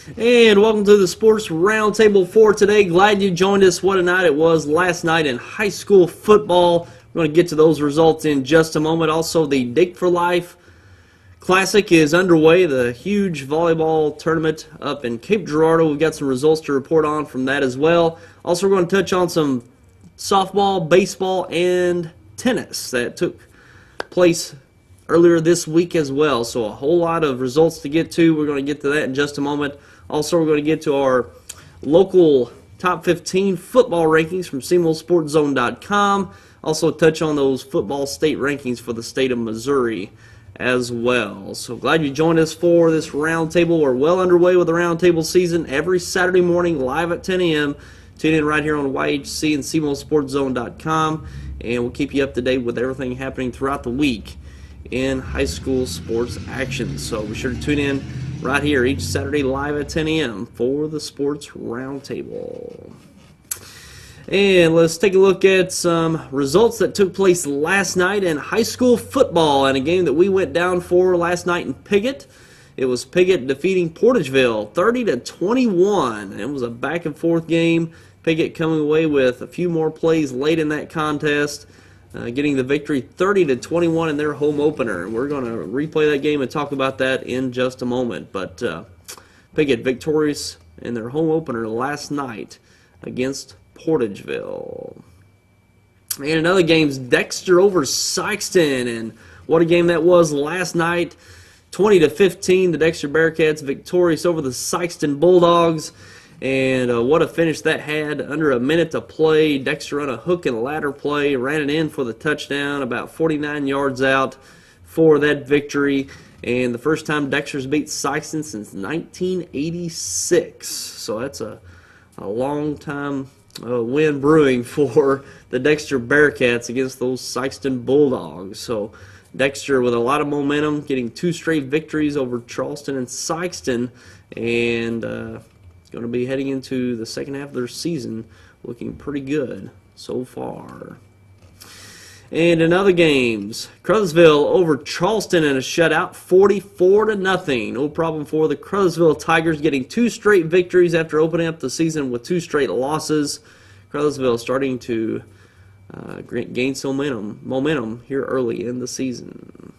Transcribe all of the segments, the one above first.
And welcome to the Sports Roundtable for today. Glad you joined us. What a night it was last night in high school football. We're going to get to those results in just a moment. Also, the Dig for Life Classic is underway, the huge volleyball tournament up in Cape Girardeau. We've got some results to report on from that as well. Also, we're going to touch on some softball, baseball, and tennis that took place earlier this week as well. So a whole lot of results to get to. We're going to get to that in just a moment. Also, we're going to get to our local top 15 football rankings from SemoSportsZone.com. Also touch on those football state rankings for the state of Missouri as well. So glad you joined us for this roundtable. We're well underway with the roundtable season every Saturday morning live at 10 a.m. Tune in right here on YHC and SemoSportsZone.com, and we'll keep you up to date with everything happening throughout the week in high school sports action. So be sure to tune in right here each Saturday live at 10 a.m. for the Sports Roundtable. And let's take a look at some results that took place last night in high school football and a game that we went down for last night in Piggott. It was Piggott defeating Portageville 30-21. It was a back and forth game. Piggott coming away with a few more plays late in that contest, getting the victory 30-21 in their home opener. We're going to replay that game and talk about that in just a moment. But Piggott victorious in their home opener last night against Portageville. And in other games, Dexter over Sikeston, and what a game that was last night. 20-15, the Dexter Bearcats victorious over the Sikeston Bulldogs. And what a finish that had. Under a minute to play, Dexter on a hook and ladder play, ran it in for the touchdown, about 49 yards out for that victory. And the first time Dexter's beat Sikeston since 1986. So that's a long time win brewing for the Dexter Bearcats against those Sikeston Bulldogs. So Dexter with a lot of momentum, getting two straight victories over Charleston and Sikeston, and going to be heading into the second half of their season looking pretty good so far. And in other games, Crothersville over Charleston in a shutout, 44-0. No problem for the Crothersville Tigers, getting two straight victories after opening up the season with two straight losses. Crothersville starting to gain some momentum here early in the season.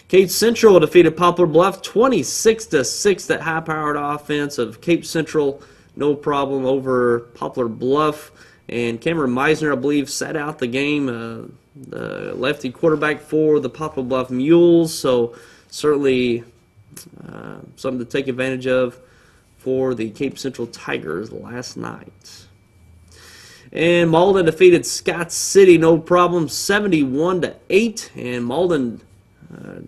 Cape Central defeated Poplar Bluff 26-6. That high-powered offense of Cape Central, no problem over Poplar Bluff. And Cameron Meisner, I believe, sat out the game, the lefty quarterback for the Poplar Bluff Mules. So certainly something to take advantage of for the Cape Central Tigers last night. And Malden defeated Scott City, no problem, 71-8. And Malden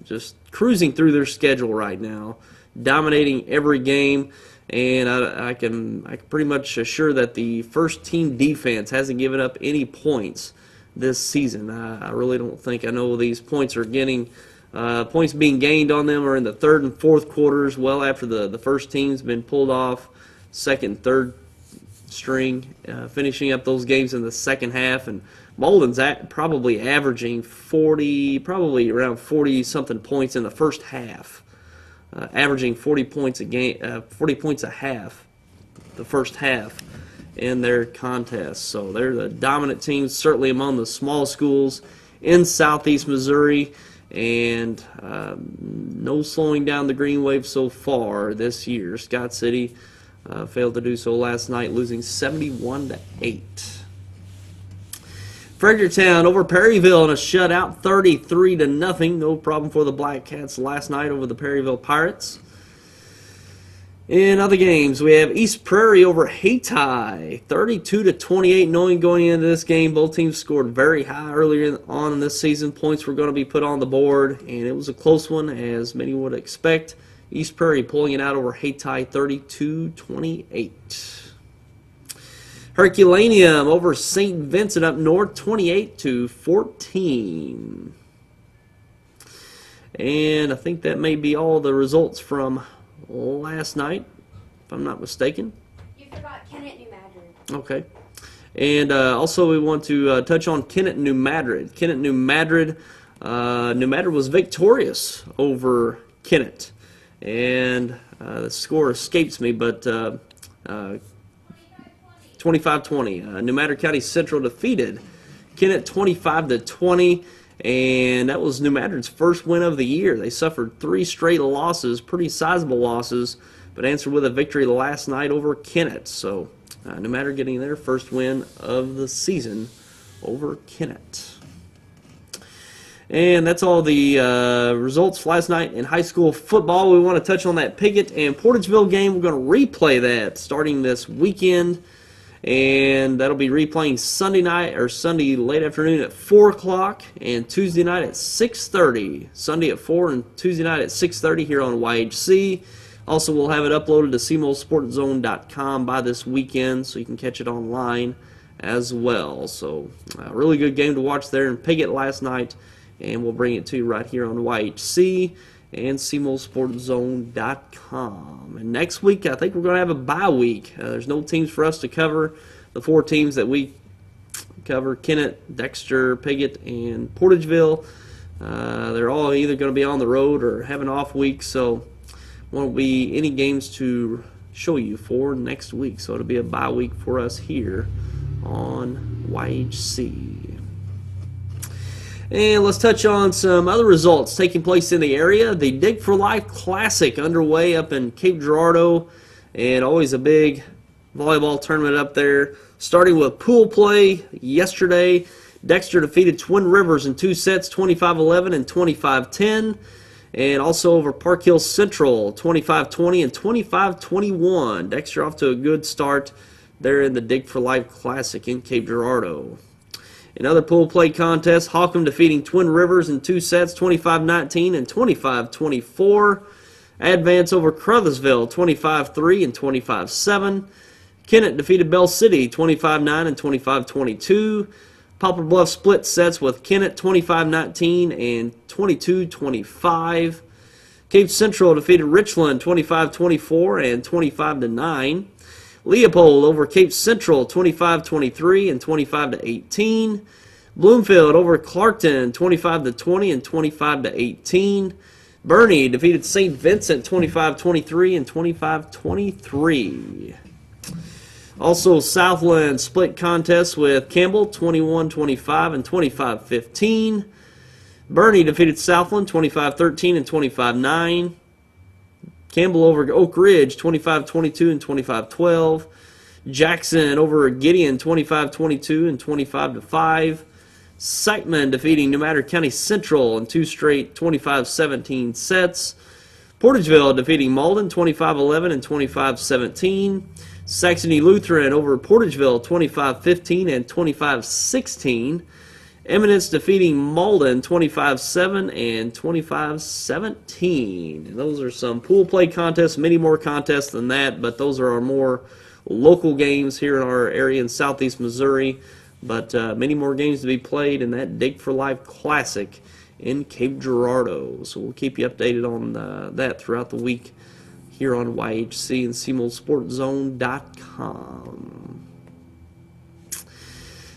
just cruising through their schedule right now, dominating every game. And I can pretty much assure that the first team defense hasn't given up any points this season. I really don't think. I know these points are getting points being gained on them are in the third and fourth quarters, well after the first team's been pulled off, second, third string, finishing up those games in the second half. And Malden's probably averaging probably around 40-something points in the first half. Averaging 40 points a game, 40 points a half, the first half in their contest. So they're the dominant team, certainly among the small schools in southeast Missouri, and no slowing down the Green Wave so far this year. Scott City failed to do so last night, losing 71-8. Fredericktown over Perryville in a shutout, 33-0. No problem for the Black Cats last night over the Perryville Pirates. In other games, we have East Prairie over Hayti, 32-28. Knowing going into this game, both teams scored very high earlier on in this season. Points were going to be put on the board, and it was a close one, as many would expect. East Prairie pulling it out over Hayti, 32-28. Herculaneum over St. Vincent up north, 28-14. And I think that may be all the results from last night, if I'm not mistaken. You forgot Kennett, New Madrid. Okay. And also we want to touch on Kennett, New Madrid. Kennett, New Madrid was victorious over Kennett. and the score escapes me, but 25-20. New Madrid County Central defeated Kennett 25-20, and that was New Madrid's first win of the year. They suffered 3 straight losses, pretty sizable losses, but answered with a victory last night over Kennett. So New Madrid getting their first win of the season over Kennett. And that's all the results last night in high school football. We want to touch on that Piggott and Portageville game. We're going to replay that starting this weekend. And that'll be replaying Sunday night or Sunday late afternoon at 4 o'clock and Tuesday night at 6:30. Sunday at 4 and Tuesday night at 6:30 here on YHC. Also, we'll have it uploaded to cmosportzone.com by this weekend, so you can catch it online as well. So, a really good game to watch there in Piggott last night, and we'll bring it to you right here on YHC and cmosportzone.com. And next week, I think we're going to have a bye week. There's no teams for us to cover. The 4 teams that we cover, Kennett, Dexter, Piggott, and Portageville, they're all either going to be on the road or have an off week, so won't be any games to show you for next week. So it'll be a bye week for us here on YHC. And let's touch on some other results taking place in the area. The Dig for Life Classic underway up in Cape Girardeau, and always a big volleyball tournament up there. Starting with pool play yesterday, Dexter defeated Twin Rivers in 2 sets, 25-11 and 25-10. And also over Park Hill Central, 25-20 and 25-21. Dexter off to a good start there in the Dig for Life Classic in Cape Girardeau. In other pool play contests, Holcomb defeating Twin Rivers in 2 sets, 25-19 and 25-24. Advance over Crothersville, 25-3 and 25-7. Kennett defeated Bell City, 25-9 and 25-22. Poplar Bluff split sets with Kennett, 25-19 and 22-25. Cape Central defeated Richland, 25-24 and 25-9. Leopold over Cape Central, 25-23 and 25-18. Bloomfield over Clarkton, 25-20 and 25-18. Bernie defeated St. Vincent, 25-23 and 25-23. Also, Southland split contest with Campbell, 21-25 and 25-15. Bernie defeated Southland, 25-13 and 25-9. Campbell over Oak Ridge, 25-22 and 25-12. Jackson over Gideon, 25-22 and 25-5. Siteman defeating New Madrid County Central in 2 straight 25-17 sets. Portageville defeating Malden, 25-11 and 25-17. Saxony Lutheran over Portageville, 25-15 and 25-16. Eminence defeating Malden 25-7 and 25-17. And those are some pool play contests, many more contests than that, but those are our more local games here in our area in southeast Missouri. But many more games to be played in that Dig for Life Classic in Cape Girardeau. So we'll keep you updated on that throughout the week here on YHC and cmosportzone.com.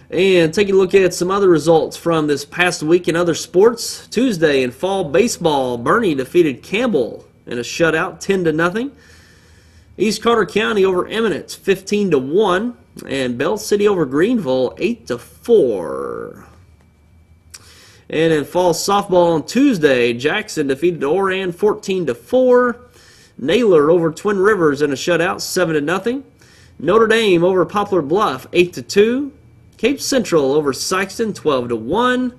And taking a look at some other results from this past week in other sports. Tuesday in fall baseball, Bernie defeated Campbell in a shutout, 10-0. East Carter County over Eminence, 15-1. And Bell City over Greenville, 8-4. And in fall softball on Tuesday, Jackson defeated Oran, 14-4. Naylor over Twin Rivers in a shutout, 7-0. Notre Dame over Poplar Bluff, 8-2. Cape Central over Sykeston, 12-1.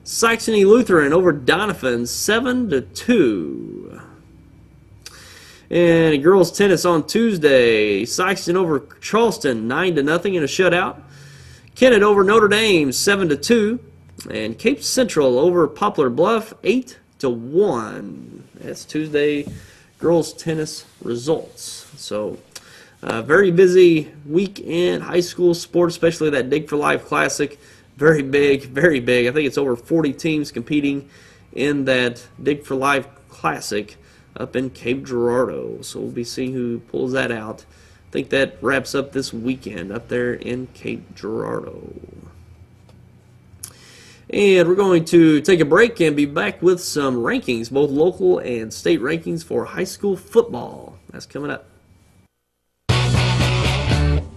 Saxony Lutheran over Donovan, 7-2. And girls tennis on Tuesday, Sykeston over Charleston, 9-0 in a shutout. Kennett over Notre Dame, 7-2. And Cape Central over Poplar Bluff, 8-1. That's Tuesday girls tennis results. So, very busy week in high school sports, especially that Dig for Life Classic. Very big, very big. I think it's over 40 teams competing in that Dig for Life Classic up in Cape Girardeau. So we'll be seeing who pulls that out. I think that wraps up this weekend up there in Cape Girardeau. And we're going to take a break and be back with some rankings, both local and state rankings for high school football. That's coming up.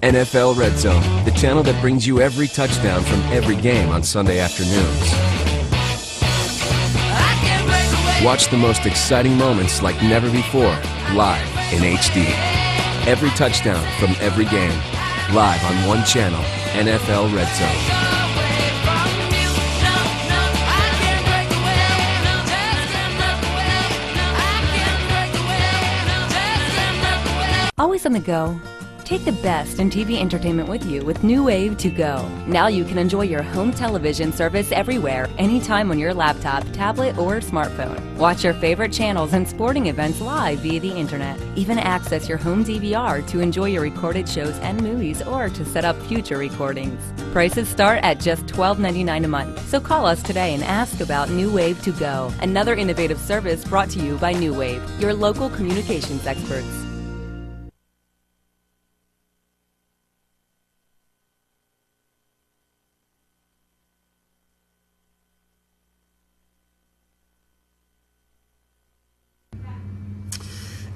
NFL Red Zone, the channel that brings you every touchdown from every game on Sunday afternoons. Watch the most exciting moments like never before, live in HD. Every touchdown from every game, live on one channel, NFL Red Zone. Always on the go. Take the best in TV entertainment with you with New Wave to Go. Now you can enjoy your home television service everywhere, anytime on your laptop, tablet, or smartphone. Watch your favorite channels and sporting events live via the internet. Even access your home DVR to enjoy your recorded shows and movies or to set up future recordings. Prices start at just $12.99 a month. So call us today and ask about New Wave to Go. Another innovative service brought to you by New Wave, your local communications experts.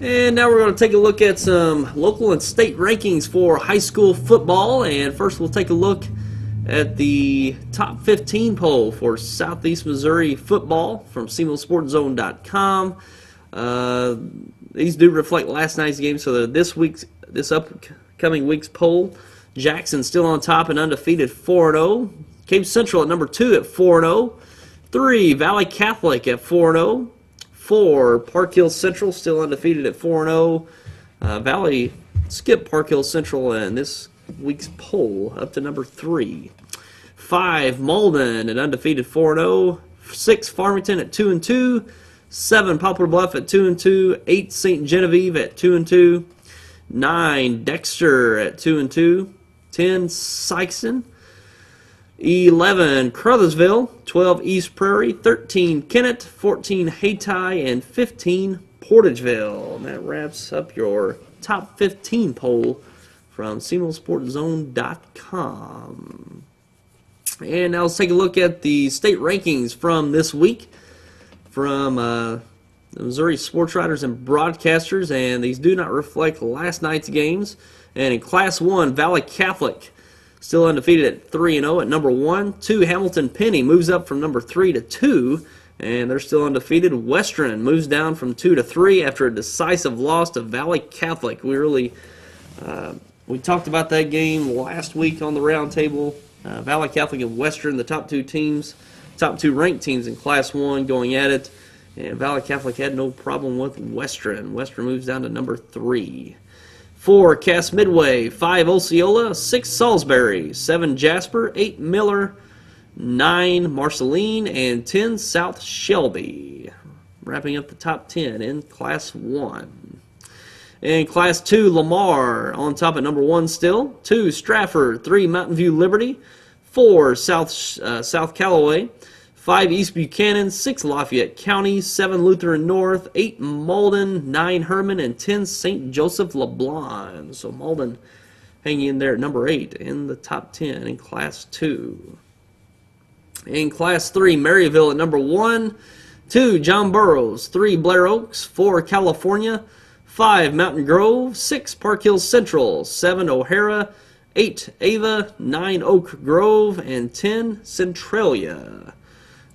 And now we're going to take a look at some local and state rankings for high school football. And first we'll take a look at the top 15 poll for Southeast Missouri football from SemoSportsZone.com. These do reflect last night's game, so this upcoming week's poll. Jackson still on top and undefeated, 4-0. Cape Central at number 2 at 4-0. 3, Valley Catholic at 4-0. 4, Park Hill Central still undefeated at 4-0. Valley skipped Park Hill Central in this week's poll up to number 3. 5, Malden at undefeated 4-0. 6, Farmington at 2-2. 7, Poplar Bluff at 2-2. 8, St. Genevieve at 2-2. 9, Dexter at 2-2. 10, Sykeston. 11, Crothersville. 12, East Prairie. 13, Kennett. 14, Hayti. And 15, Portageville. And that wraps up your top 15 poll from SemoSportsZone.com. And now let's take a look at the state rankings from this week from the Missouri Sports Writers and Broadcasters, and these do not reflect last night's games. And in Class 1, Valley Catholic still undefeated at 3-0 at number 1. 2, Hamilton Penny moves up from number 3 to 2, and they're still undefeated. Western moves down from 2 to 3 after a decisive loss to Valley Catholic. We talked about that game last week on the roundtable. Valley Catholic and Western, the top two ranked teams in Class 1 going at it. And Valley Catholic had no problem with Western. Western moves down to number 3. 4, Cass Midway. 5, Osceola. 6, Salisbury. 7, Jasper. 8, Miller. 9, Marceline. And 10, South Shelby. Wrapping up the top 10 in Class 1. In Class 2, Lamar on top at number 1 still. 2, Stratford. 3, Mountain View Liberty. 4, South Callaway. 5, East Buchanan. 6, Lafayette County. 7, Lutheran North. 8, Malden. 9, Herman. And 10, St. Joseph LeBlanc. So Malden hanging in there at number 8 in the top 10 in Class 2. In Class 3, Maryville at number 1. 2, John Burroughs. 3, Blair Oaks. 4, California. 5, Mountain Grove. 6, Park Hills Central. 7, O'Hara. 8, Ava. 9, Oak Grove. And 10, Centralia.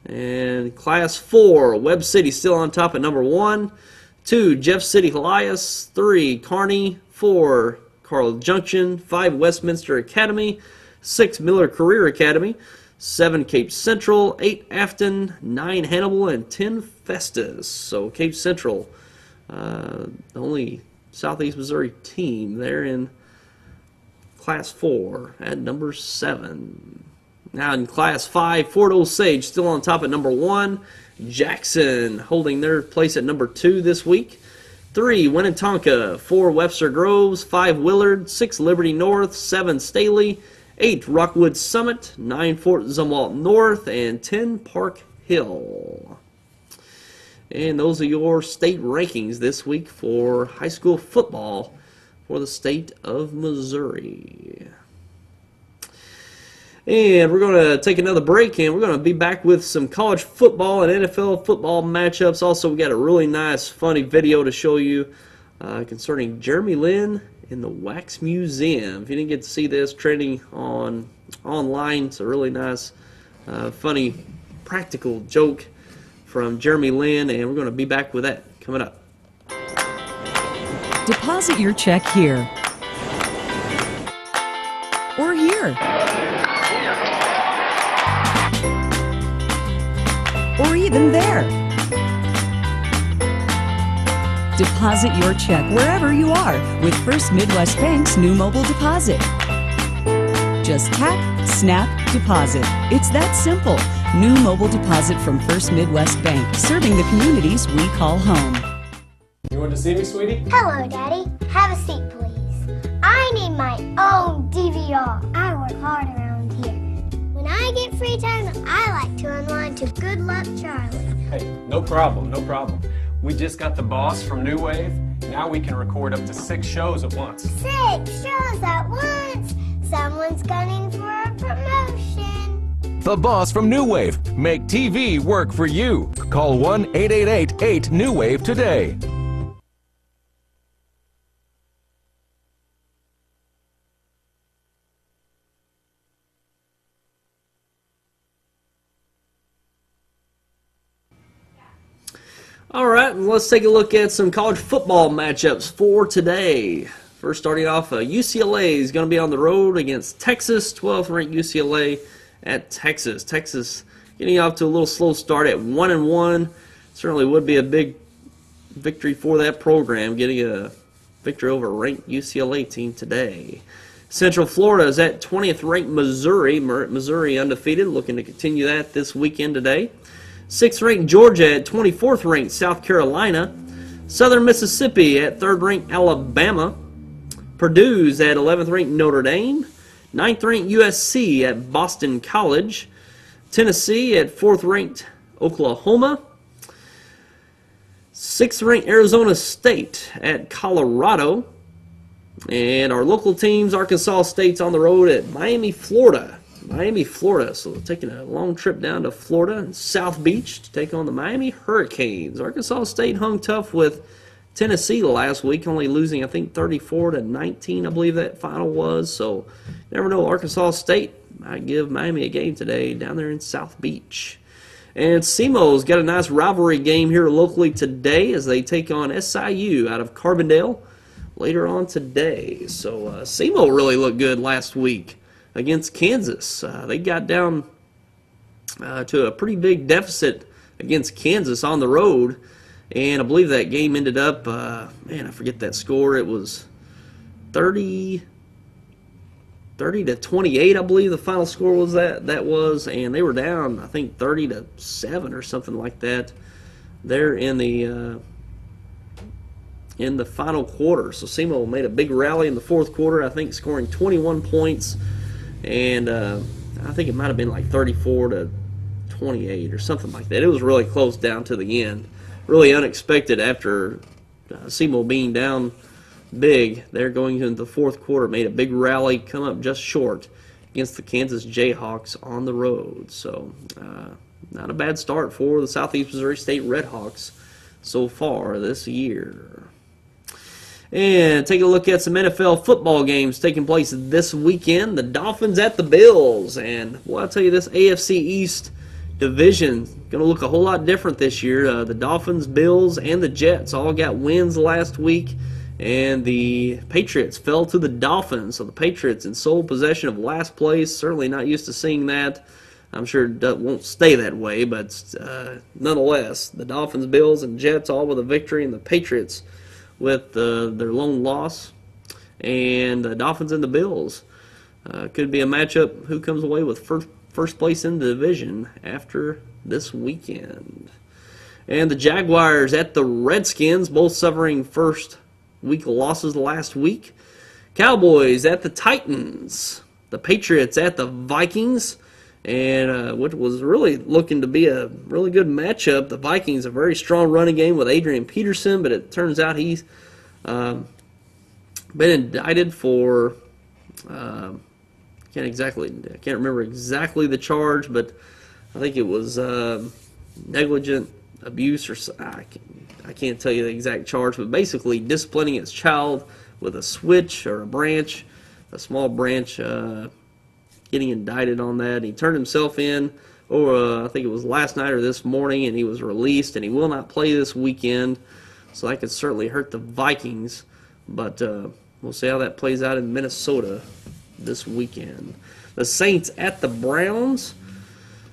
And Class 4, Webb City still on top at number 1. 2, Jeff City Elias. 3, Kearney. 4, Carl Junction. 5, Westminster Academy. 6, Miller Career Academy. 7, Cape Central. 8, Afton. 9, Hannibal. And 10, Festus. So Cape Central, the only Southeast Missouri team there in Class 4 at number 7. Now in Class 5, Fort Osage still on top at number 1. Jackson holding their place at number 2 this week. 3, Winnetonka. 4, Webster Groves. 5, Willard. 6, Liberty North. 7, Staley. 8, Rockwood Summit. 9, Fort Zumwalt North. And 10, Park Hill. And those are your state rankings this week for high school football for the state of Missouri. And we're going to take another break, and we're going to be back with some college football and NFL football matchups. Also, we got a really nice, funny video to show you concerning Jeremy Lin in the Wax Museum. If you didn't get to see this, trending online, it's a really nice, funny, practical joke from Jeremy Lin, and we're going to be back with that coming up. Deposit your check here or here. Or even there. Deposit your check wherever you are with First Midwest Bank's new mobile deposit. Just tap, snap, deposit. It's that simple. New mobile deposit from First Midwest Bank, serving the communities we call home. You want to see me, sweetie? Hello, Daddy. Have a seat, please. I need my own DVR. I work hard around here. When I get free time, I like to unwind to Good Luck Charlie. Hey, no problem, no problem. We just got the boss from New Wave. Now we can record up to 6 shows at once. 6 shows at once? Someone's gunning for a promotion. The boss from New Wave. Make TV work for you. Call 1-888-8-NEW-WAVE today. All right, let's take a look at some college football matchups for today. First, starting off, UCLA is going to be on the road against Texas, 12th ranked UCLA at Texas. Texas getting off to a little slow start at 1-1. Certainly would be a big victory for that program, getting a victory over a ranked UCLA team today. Central Florida is at 20th ranked Missouri. Missouri undefeated, looking to continue that this weekend today. 6th ranked Georgia at 24th ranked South Carolina. Southern Mississippi at 3rd ranked Alabama. Purdue's at 11th ranked Notre Dame. 9th ranked USC at Boston College. Tennessee at 4th ranked Oklahoma. 6th ranked Arizona State at Colorado. And our local teams, Arkansas State's on the road at Miami, Florida. So they're taking a long trip down to Florida and South Beach to take on the Miami Hurricanes. Arkansas State hung tough with Tennessee last week, only losing, I think, 34-19, I believe that final was. So, you never know, Arkansas State might give Miami a game today down there in South Beach. And SEMO's got a nice rivalry game here locally today as they take on SIU out of Carbondale later on today. So, SEMO really looked good last week against Kansas. They got down to a pretty big deficit against Kansas on the road, and I believe that game ended up, I forget that score. It was 30-28, I believe the final score was that was, and they were down, I think, 30-7 or something like that there in the final quarter. So SEMO made a big rally in the fourth quarter, I think scoring 21 points. And I think it might have been like 34-28 or something like that. It was really close down to the end. Really unexpected after SEMO being down big. They're going into the fourth quarter, made a big rally, come up just short against the Kansas Jayhawks on the road. So not a bad start for the Southeast Missouri State Redhawks so far this year. And take a look at some NFL football games taking place this weekend. The Dolphins at the Bills. And, well, I'll tell you, this AFC East division going to look a whole lot different this year. The Dolphins, Bills, and the Jets all got wins last week. And the Patriots fell to the Dolphins. So the Patriots in sole possession of last place. Certainly not used to seeing that. I'm sure it won't stay that way. But nonetheless, the Dolphins, Bills, and Jets all with a victory. And the Patriots with their lone loss, and the Dolphins and the Bills. Could be a matchup who comes away with first place in the division after this weekend. And the Jaguars at the Redskins, both suffering first week losses last week. Cowboys at the Titans. The Patriots at the Vikings. And what was really looking to be a really good matchup. The Vikings, a very strong running game with Adrian Peterson, but it turns out he's been indicted for I can't remember exactly the charge, but I think it was negligent abuse, or I can't tell you the exact charge, but basically disciplining his child with a switch or a branch, a small branch, getting indicted on that. He turned himself in, or I think it was last night or this morning, and he was released, and he will not play this weekend, so that could certainly hurt the Vikings, but we'll see how that plays out in Minnesota this weekend. The Saints at the Browns,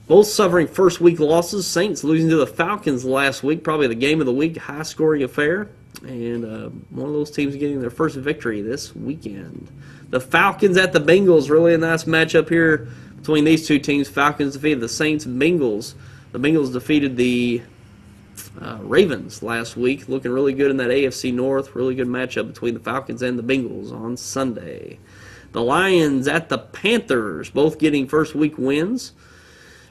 both suffering first week losses. Saints losing to the Falcons last week, probably the game of the week, high-scoring affair, and one of those teams getting their first victory this weekend. The Falcons at the Bengals, really a nice matchup here between these two teams. Falcons defeated the Saints. Bengals, the Bengals defeated the Ravens last week, looking really good in that AFC North. Really good matchup between the Falcons and the Bengals on Sunday. The Lions at the Panthers, both getting first week wins.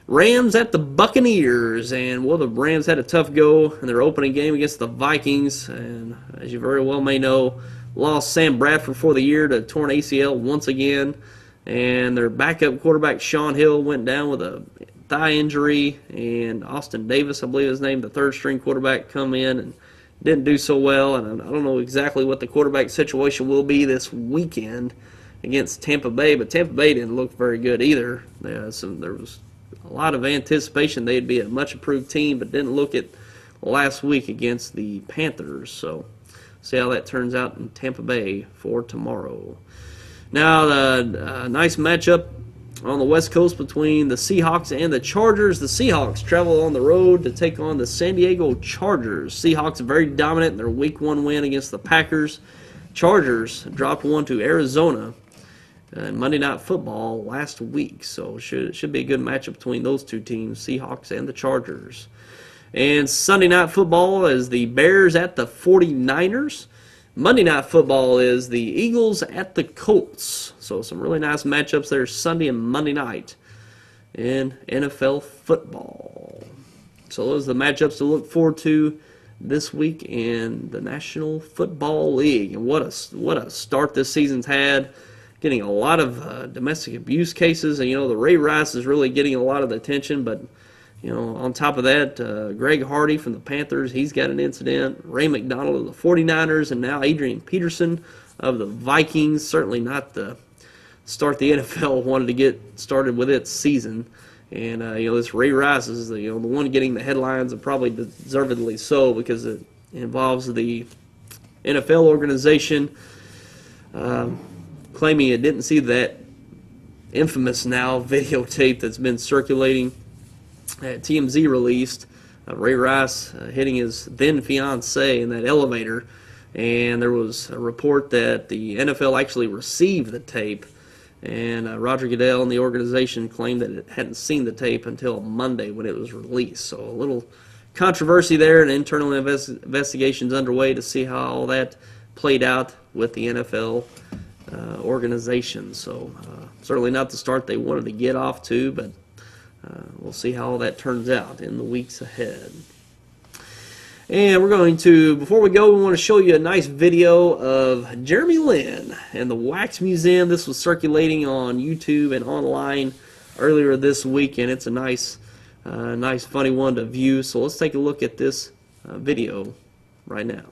Rams at the Buccaneers, and well, the Rams had a tough go in their opening game against the Vikings, and as you very well may know, lost Sam Bradford for the year to torn ACL once again, and their backup quarterback Sean Hill went down with a thigh injury, and Austin Davis, I believe his name, the third-string quarterback, come in and didn't do so well, and I don't know exactly what the quarterback situation will be this weekend against Tampa Bay, but Tampa Bay didn't look very good either. There was a lot of anticipation they'd be a much improved team, but didn't look it last week against the Panthers. So see how that turns out in Tampa Bay for tomorrow. Now, the nice matchup on the West Coast between the Seahawks and the Chargers. The Seahawks travel on the road to take on the San Diego Chargers. Seahawks are very dominant in their Week 1 win against the Packers. Chargers dropped one to Arizona in Monday Night Football last week, so it should be a good matchup between those two teams, Seahawks and the Chargers. And Sunday Night Football is the Bears at the 49ers. Monday Night Football is the Eagles at the Colts. So some really nice matchups there Sunday and Monday night in NFL football. So those are the matchups to look forward to this week in the National Football League. And what a start this season's had. Getting a lot of domestic abuse cases, and the Ray Rice is really getting a lot of the attention, but on top of that, Greg Hardy from the Panthers, he's got an incident. Ray McDonald of the 49ers, and now Adrian Peterson of the Vikings. Certainly not the start the NFL wanted to get started with its season. And this Ray Rice is the one getting the headlines, and probably deservedly so, because it involves the NFL organization claiming it didn't see that infamous now videotape that's been circulating. TMZ released Ray Rice hitting his then fiancee in that elevator, and there was a report that the NFL actually received the tape, and Roger Goodell and the organization claimed that it hadn't seen the tape until Monday when it was released. So a little controversy there, and internal investigations underway to see how all that played out with the NFL organization. So certainly not the start they wanted to get off to, but we'll see how all that turns out in the weeks ahead. And we're going to, before we go, we want to show you a nice video of Jeremy Lin and the Wax Museum. This was circulating on YouTube and online earlier this week, and it's a nice funny one to view. So let's take a look at this video right now.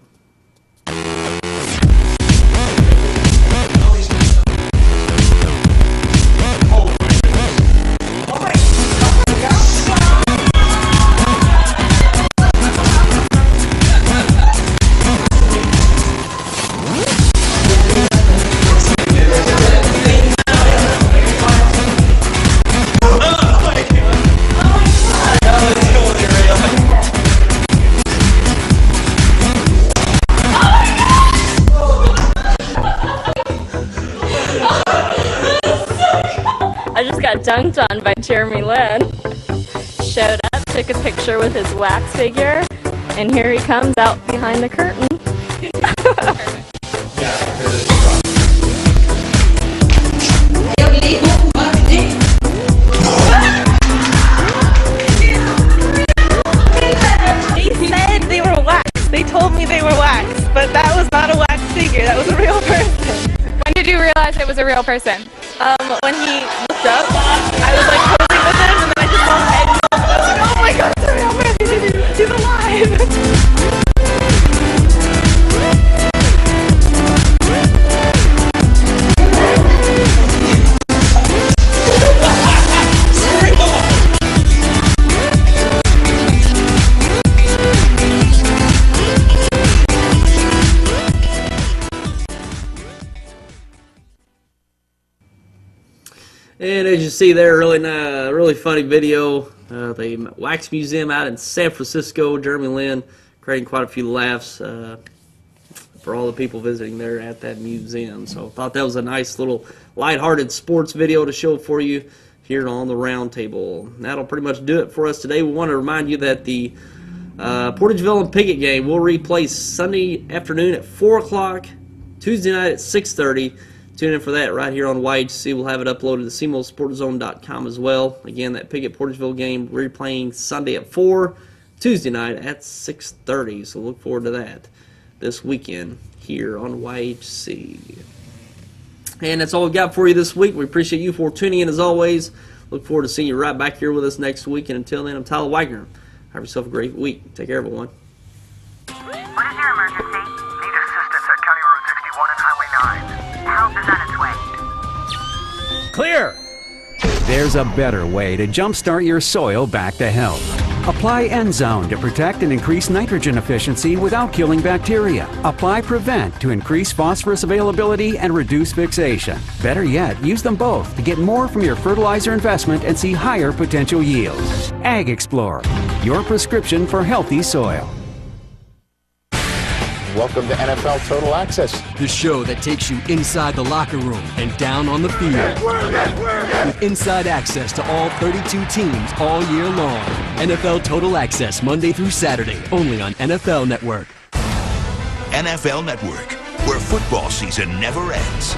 I just got dunked on by Jeremy Lin. Showed up, took a picture with his wax figure, and here he comes out behind the curtain. They said they were wax. They told me they were wax, but that was not a wax figure. That was a real person. When did you realize it was a real person? When he looked up, I was like posing with him, and then I just saw his head, and I was like, oh my god, Samuel Mann, he's alive! And as you see there, really funny video. The Wax Museum out in San Francisco, Jeremy Lin creating quite a few laughs for all the people visiting there at that museum. So I thought that was a nice little lighthearted sports video to show for you here on the Roundtable. That'll pretty much do it for us today. We want to remind you that the Portageville and Pickett game will replay Sunday afternoon at 4 o'clock, Tuesday night at 6:30. Tune in for that right here on YHC. We'll have it uploaded to CMOSportZone.com as well. Again, that Pickett-Portageville game replaying Sunday at 4, Tuesday night at 6:30. So look forward to that this weekend here on YHC. And that's all we've got for you this week. We appreciate you for tuning in as always. Look forward to seeing you right back here with us next week. And until then, I'm Tyler Wagner. Have yourself a great week. Take care, everyone. What is your emergency? Need assistance at County Road 61 and Highway 9. Help is on its way. Clear! There's a better way to jumpstart your soil back to health. Apply Endzone to protect and increase nitrogen efficiency without killing bacteria. Apply Prevent to increase phosphorus availability and reduce fixation. Better yet, use them both to get more from your fertilizer investment and see higher potential yields. Ag Explorer, your prescription for healthy soil. Welcome to NFL Total Access, The show that takes you inside the locker room and down on the field. With inside access to all 32 teams all year long. NFL Total Access, Monday through Saturday, only on NFL Network. NFL Network, where football season never ends.